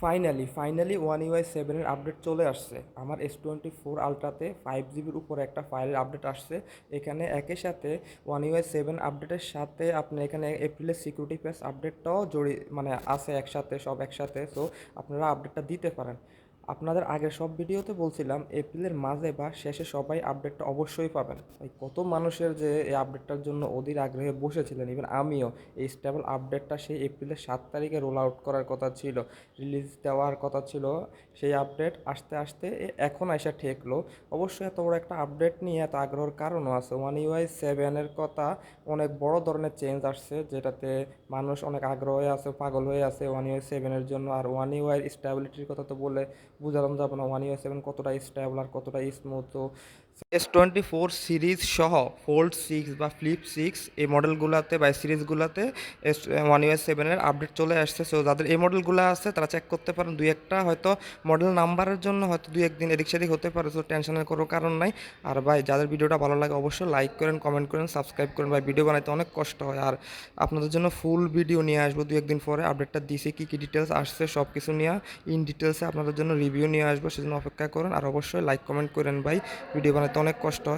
Finally one UI সেভেনের update চলে আসছে। আমার S24 আলট্রাতে 5 জিবির উপরে একটা ফাইলের আপডেট আসছে। এখানে একই সাথে ওয়ান ইউআই সেভেন আপডেটের সাথে আপনার এখানে এপ্রিলের সিকিউরিটি প্যাচ আপডেটটাও মানে আছে একসাথে, সব একসাথে। সো আপনারা আপডেটটা দিতে পারেন। আপনাদের আগের সব ভিডিওতে বলছিলাম এপ্রিলের মাঝে বা শেষে সবাই আপডেটটা অবশ্যই পাবেন। এই কত মানুষের যে এই আপডেটটার জন্য অধীর আগ্রহে বসেছিলেন, ইভেন আমিও। এই স্টেবল আপডেটটা সেই এপ্রিলের 7 তারিখে রোল আউট করার কথা ছিল, রিলিজ দেওয়ার কথা ছিল। সেই আপডেট আস্তে আস্তে এখন এসে ঠেকলো। অবশ্যই এত বড় একটা আপডেট নিয়ে এত আগ্রহের কারণও আছে। ওয়ান ইউআই সেভেনের কথা অনেক বড় ধরনের চেঞ্জ আসছে, যেটাতে মানুষ অনেক আগ্রহে আছে, পাগল হয়ে আছে ওয়ান ইউআই সেভেনের জন্য। আর ওয়ান ইউআই স্টেবিলিটির কথা তো বলে বুঝালাম যাবে না, ওয়ান ইউআই সেভেন কতটা স্টেবল আর কতটা স্মুথ। তো S24 সিরিজ সহ ফোল্ড 6 বা ফ্লিপ 6 এই মডেলগুলোতে বা সিরিজগুলোতে ওয়ান ইউএস সেভেনের আপডেট চলে আসছে। সো যাদের এই মডেলগুলো আছে তারা চেক করতে পারেন। দুই একটা হয়তো মডেল নাম্বারের জন্য হয়তো দুই একদিন এদিক সেদিক হতে পারে, সো টেনশনের কোনো কারণ নাই। আর ভাই যাদের ভিডিওটা ভালো লাগে অবশ্যই লাইক করেন, কমেন্ট করেন, সাবস্ক্রাইব করেন। ভাই ভিডিও বানাইতে অনেক কষ্ট হয়। আর আপনাদের জন্য ফুল ভিডিও নিয়ে আসবো দু একদিন পরে। আপডেটটা দিছি, কী কী ডিটেলস আসছে সব কিছু নিয়ে ইন ডিটেলসে আপনাদের জন্য রিভিউ নিয়ে আসবো, সেজন্য অপেক্ষা করেন। আর অবশ্যই লাইক কমেন্ট করেন ভাই, ভিডিও বানাতে অনেক কষ্ট হয়।